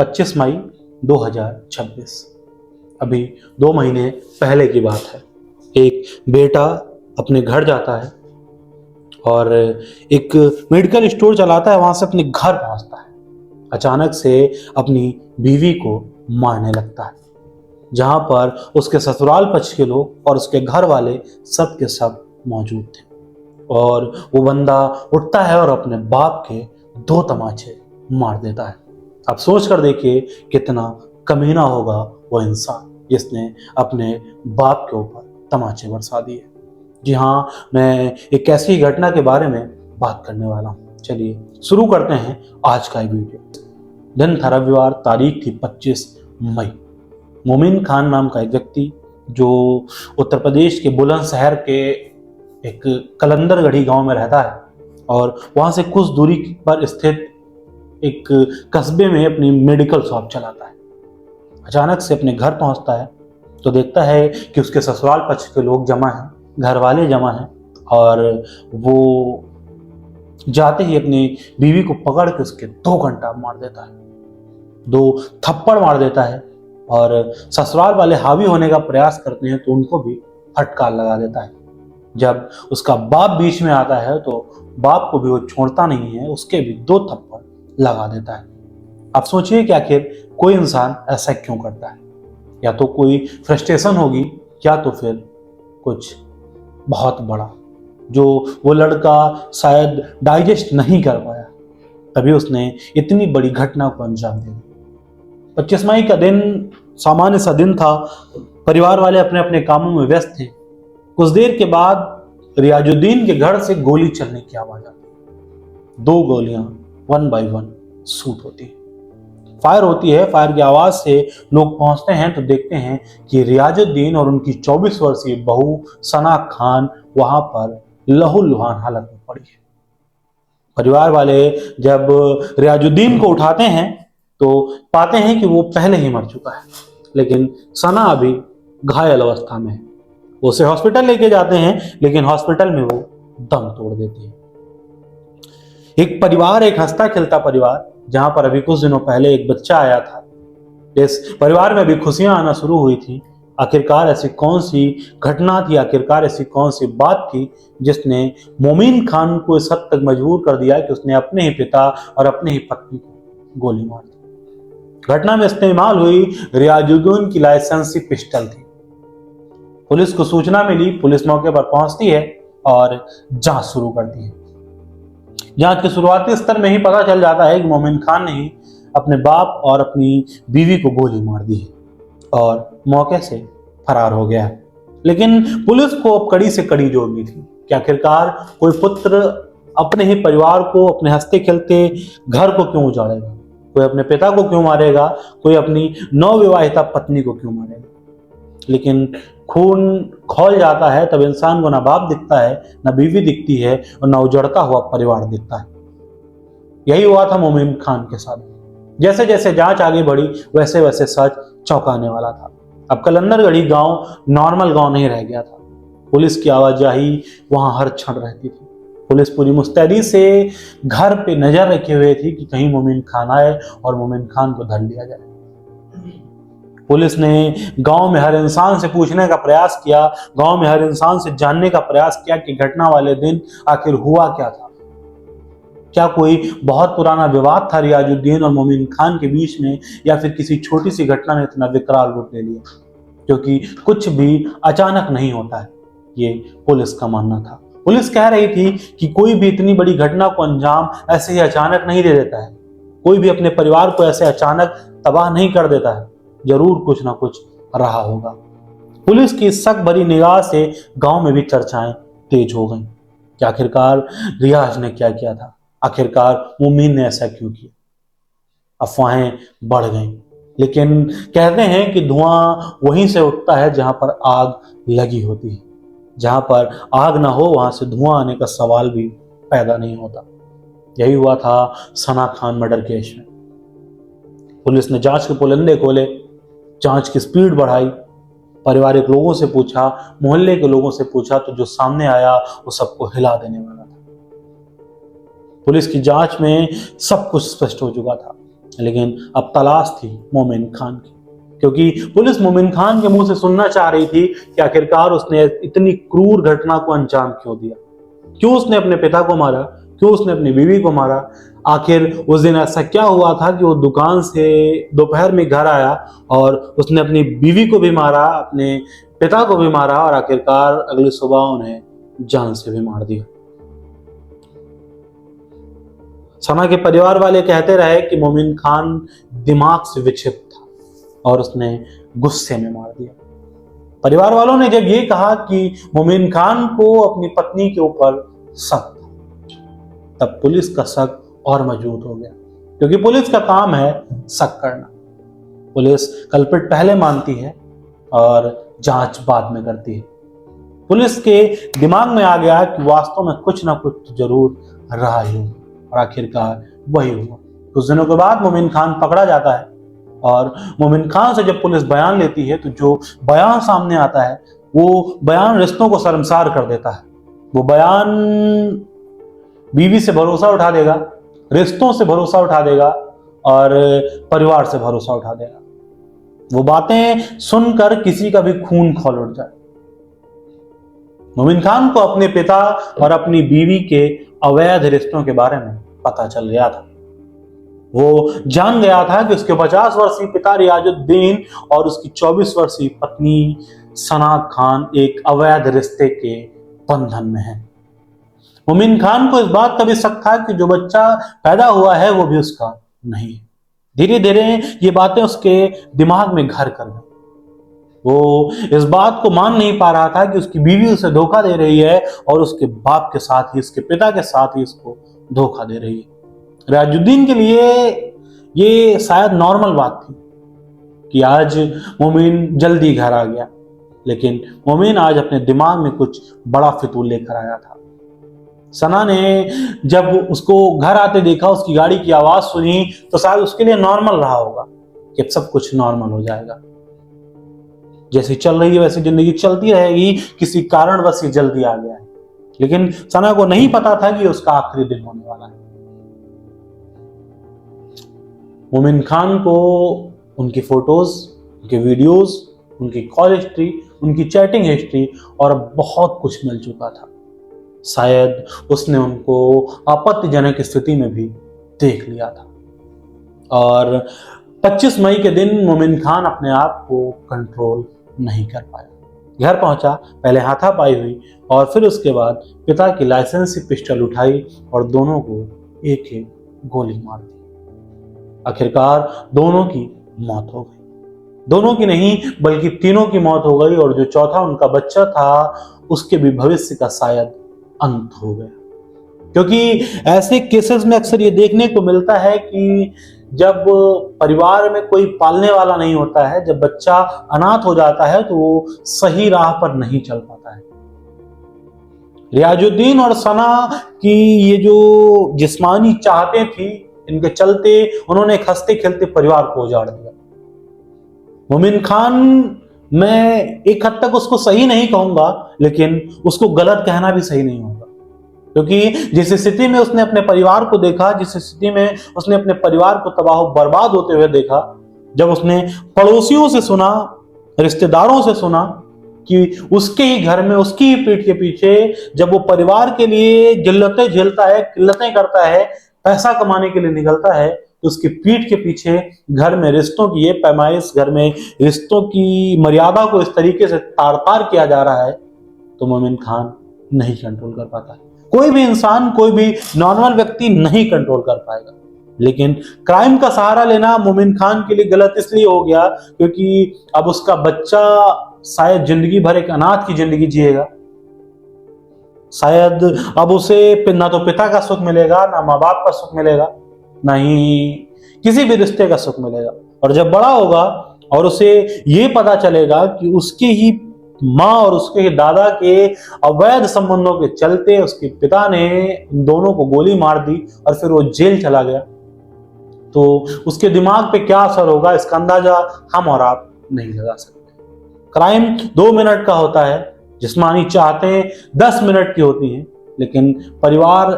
25 मई 2026। अभी 2 महीने पहले की बात है। एक बेटा अपने घर जाता है और एक मेडिकल स्टोर चलाता है, वहां से अपने घर पहुंचता है। अचानक से अपनी बीवी को मारने लगता है, जहां पर उसके ससुराल पक्ष के लोग और उसके घर वाले सब के सब मौजूद थे। और वो बंदा उठता है और अपने बाप के 2 तमाचे मार देता है। अब सोच कर देखिए कितना कमीना होगा वो इंसान जिसने अपने बाप के ऊपर तमाचे बरसा दिए। जी हाँ, मैं एक ऐसी घटना के बारे में बात करने वाला हूँ। चलिए शुरू करते हैं आज का ये वीडियो। दिन था रविवार, तारीख थी 25 मई। मोमिन खान नाम का एक व्यक्ति जो उत्तर प्रदेश के बुलंदशहर के एक कलंदरगढ़ी गांव में रहता है और वहां से कुछ दूरी पर स्थित एक कस्बे में अपनी मेडिकल शॉप चलाता है। अचानक से अपने घर पहुंचता है तो देखता है कि उसके ससुराल पक्ष के लोग जमा हैं, घर वाले जमा हैं, और वो जाते ही अपनी बीवी को पकड़ के उसके 2 घंटा मार देता है, 2 थप्पड़ मार देता है। और ससुराल वाले हावी होने का प्रयास करते हैं तो उनको भी फटकार लगा देता है। जब उसका बाप बीच में आता है तो बाप को भी वो छोड़ता नहीं है, उसके भी 2 थप्पड़ लगा देता है। अब सोचिए कि आखिर कोई इंसान ऐसा क्यों करता है। या तो कोई फ्रस्ट्रेशन होगी, या तो फिर कुछ बहुत बड़ा जो वो लड़का शायद डाइजेस्ट नहीं कर पाया, तभी उसने इतनी बड़ी घटना को अंजाम दे दिया। 25 मई का दिन सामान्य सा दिन था। परिवार वाले अपने अपने कामों में व्यस्त थे। कुछ देर के बाद रियाजुद्दीन के घर से गोली चलने की आवाज आती है। 2 गोलियां 1 बाय 1 शूट होती है, फायर होती है। फायर की आवाज से लोग पहुंचते हैं तो देखते हैं कि रियाजुद्दीन और उनकी 24 वर्षीय बहू सना खान वहां पर लहूलुहान हालत में पड़ी है। परिवार वाले जब रियाजुद्दीन को उठाते हैं तो पाते हैं कि वो पहले ही मर चुका है, लेकिन सना अभी घायल अवस्था में है। उसे हॉस्पिटल लेके जाते हैं, लेकिन हॉस्पिटल में वो दम तोड़ देती है। एक परिवार, एक हंसता खिलता परिवार, जहां पर अभी कुछ दिनों पहले एक बच्चा आया था, इस परिवार में भी खुशियां आना शुरू हुई थी। आखिरकार ऐसी कौन सी घटना थी, आखिरकार ऐसी कौन सी बात थी जिसने मोमिन खान को इस हद तक मजबूर कर दिया कि उसने अपने ही पिता और अपने ही पत्नी को गोली मार दी। घटना में इस्तेमाल हुई रियाजुद्दीन की लाइसेंसी पिस्टल थी। पुलिस को सूचना मिली, पुलिस मौके पर पहुंचती है और जांच शुरू करती है। जांच के शुरुआती स्तर में ही पता चल जाता है कि मोमिन खान ने ही अपने बाप और अपनी बीवी को गोली मार दी है और मौके से फरार हो गया है। लेकिन पुलिस को अब कड़ी से कड़ी जोड़नी थी कि आखिरकार कोई पुत्र अपने ही परिवार को, अपने हंसते खेलते घर को क्यों उजाड़ेगा, कोई अपने पिता को क्यों मारेगा, कोई अपनी नवविवाहिता पत्नी को क्यों मारेगा। लेकिन खून खौल जाता है तब इंसान को ना बाप दिखता है, ना बीवी दिखती है, और ना उजड़ता हुआ परिवार दिखता है। यही हुआ था मोमिन खान के साथ। जैसे जैसे जांच आगे बढ़ी वैसे वैसे सच चौंकाने वाला था। अब कलंदरगढ़ी गांव नॉर्मल गांव नहीं रह गया था। पुलिस की आवाजाही वहां हर क्षण रहती थी। पुलिस पूरी मुस्तैदी से घर पे नजर रखे हुए थी कि कहीं मोमिन खान आए और मोमिन खान को धर लिया जाए। पुलिस ने गांव में हर इंसान से पूछने का प्रयास किया, गांव में हर इंसान से जानने का प्रयास किया कि घटना वाले दिन आखिर हुआ क्या था। क्या कोई बहुत पुराना विवाद था रियाजुद्दीन और मोमिन खान के बीच में, या फिर किसी छोटी सी घटना ने इतना विकराल रूप ले लिया, क्योंकि कुछ भी अचानक नहीं होता है, ये पुलिस का मानना था। पुलिस कह रही थी कि कोई भी इतनी बड़ी घटना को अंजाम ऐसे ही अचानक नहीं दे देता है, कोई भी अपने परिवार को ऐसे अचानक तबाह नहीं कर देता है, जरूर कुछ ना कुछ रहा होगा। पुलिस की शक भरी निगाह से गांव में भी चर्चाएं तेज हो गईं कि आखिरकार रियाज ने क्या किया था, आखिरकार मोमिन ने ऐसा क्यों किया। अफवाहें बढ़ गईं, लेकिन कहते हैं कि धुआं वहीं से उठता है जहां पर आग लगी होती है। जहां पर आग ना हो वहां से धुआं आने का सवाल भी पैदा नहीं होता। यही हुआ था सना खान मर्डर केस में। पुलिस ने जांच के पुलंदे खोले, जांच की स्पीड बढ़ाई, पारिवारिक लोगों से पूछा, मोहल्ले के लोगों से पूछा, तो जो सामने आया वो सबको हिला देने वाला था। पुलिस की जांच में सब कुछ स्पष्ट हो चुका था। लेकिन अब तलाश थी मोमिन खान की, क्योंकि पुलिस मोमिन खान के मुंह से सुनना चाह रही थी कि आखिरकार उसने इतनी क्रूर घटना को अंजाम क्यों दिया, क्यों उसने अपने पिता को मारा, क्यों उसने अपनी बीवी को मारा। आखिर उस दिन ऐसा क्या हुआ था कि वो दुकान से दोपहर में घर आया और उसने अपनी बीवी को भी मारा, अपने पिता को भी मारा और आखिरकार अगली सुबह उन्हें जान से भी मार दिया। सना के परिवार वाले कहते रहे कि मोमिन खान दिमाग से विक्षिप्त था और उसने गुस्से में मार दिया। परिवार वालों ने जब ये कहा कि मोमिन खान को अपनी पत्नी के ऊपर शक था, तब पुलिस का शक और मजबूत हो गया, क्योंकि पुलिस का काम है शक करना। पुलिस कल्प्रिट पहले मानती है और जांच बाद में करती है। पुलिस के दिमाग में आ गया कि वास्तव में कुछ ना कुछ जरूर रहा ही होगा और आखिरकार वही हुआ। कुछ दिनों के बाद मोमिन खान पकड़ा जाता है और मोमिन खान से जब पुलिस बयान लेती है तो जो बयान सामने आता है वो बयान रिश्तों को शर्मसार कर देता है। वो बयान बीवी से भरोसा उठा देगा, रिश्तों से भरोसा उठा देगा और परिवार से भरोसा उठा देगा। वो बातें सुनकर किसी का भी खून खौल उठ जाए। मोमिन खान को अपने पिता और अपनी बीवी के अवैध रिश्तों के बारे में पता चल गया था। वो जान गया था कि उसके 50 वर्षीय पिता रियाजुद्दीन और उसकी 24 वर्षीय पत्नी सना खान एक अवैध रिश्ते के बंधन में है। मोमिन खान को इस बात का भी शक था कि जो बच्चा पैदा हुआ है वो भी उसका नहीं है। धीरे धीरे ये बातें उसके दिमाग में घर कर गई। वो इस बात को मान नहीं पा रहा था कि उसकी बीवी उसे धोखा दे रही है और उसके बाप के साथ ही, उसके पिता के साथ ही उसको धोखा दे रही है। रियाजुद्दीन के लिए ये शायद नॉर्मल बात थी कि आज मोमिन जल्दी घर आ गया, लेकिन मोमिन आज अपने दिमाग में कुछ बड़ा फितूर लेकर आया था। सना ने जब उसको घर आते देखा, उसकी गाड़ी की आवाज सुनी, तो शायद उसके लिए नॉर्मल रहा होगा कि अब सब कुछ नॉर्मल हो जाएगा, जैसी चल रही है वैसी जिंदगी चलती रहेगी, किसी कारणवश ये जल्दी आ गया है। लेकिन सना को नहीं पता था कि उसका आखिरी दिन होने वाला है। मोमिन खान को उनकी फोटोज, उनके वीडियोस, उनकी कॉल हिस्ट्री, उनकी चैटिंग हिस्ट्री और बहुत कुछ मिल चुका था। शायद उसने उनको आपत्तिजनक स्थिति में भी देख लिया था और 25 मई के दिन मोमिन खान अपने आप को कंट्रोल नहीं कर पाया। घर पहुंचा, पहले हाथापाई हुई और फिर उसके बाद पिता की लाइसेंसी पिस्टल उठाई और दोनों को एक एक गोली मार दी। आखिरकार दोनों की मौत हो गई। दोनों की नहीं बल्कि तीनों की मौत हो गई और जो चौथा उनका बच्चा था उसके भी भविष्य का शायद अंत हो गया। क्योंकि ऐसे केसेस में अक्सर ये देखने को मिलता है कि जब परिवार में कोई पालने वाला नहीं होता है, जब बच्चा अनाथ हो जाता है तो वो सही राह पर नहीं चल पाता है। रियाजुद्दीन और सना की ये जो जिस्मानी चाहतें थी, इनके चलते उन्होंने एक हंसते खेलते परिवार को उजाड़ दिया। मोमिन खान, मैं एक हद तक उसको सही नहीं कहूंगा, लेकिन उसको गलत कहना भी सही नहीं होगा, क्योंकि जिस स्थिति में उसने अपने परिवार को देखा, जिस स्थिति में उसने अपने परिवार को तबाह बर्बाद होते हुए देखा, जब उसने पड़ोसियों से सुना, रिश्तेदारों से सुना कि उसके ही घर में, उसकी ही पीठ के पीछे जब वो परिवार के लिए जिल्लतें झेलता है, किल्लतें करता है, पैसा कमाने के लिए निकलता है, तो उसकी पीठ के पीछे घर में रिश्तों की ये पैमाइश, घर में रिश्तों की मर्यादा को इस तरीके से तार तार किया जा रहा है, तो मोमिन खान नहीं कंट्रोल कर पाता। कोई भी इंसान, कोई भी नॉर्मल व्यक्ति नहीं कंट्रोल कर पाएगा। लेकिन क्राइम का सहारा लेना मोमिन खान के लिए गलत इसलिए हो गया क्योंकि अब उसका बच्चा शायद जिंदगी भर एक अनाथ की जिंदगी जिएगा। शायद अब उसे ना तो पिता का सुख मिलेगा, ना माँ बाप का सुख मिलेगा, ना ही किसी भी रिश्ते का सुख मिलेगा। और जब बड़ा होगा और उसे ये पता चलेगा कि उसके ही माँ और उसके ही दादा के अवैध संबंधों के चलते उसके पिता ने इन दोनों को गोली मार दी और फिर वो जेल चला गया, तो उसके दिमाग पे क्या असर होगा इसका अंदाजा हम और आप नहीं लगा सकते। क्राइम 2 मिनट का होता है, जिस्मानी चाहतें 10 मिनट की होती हैं, लेकिन परिवार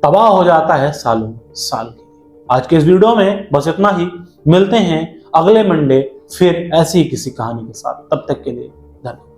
तबाह हो जाता है सालों साल की। आज के इस वीडियो में बस इतना ही। मिलते हैं अगले मंडे फिर ऐसी ही किसी कहानी के साथ। तब तक के लिए धन्यवाद।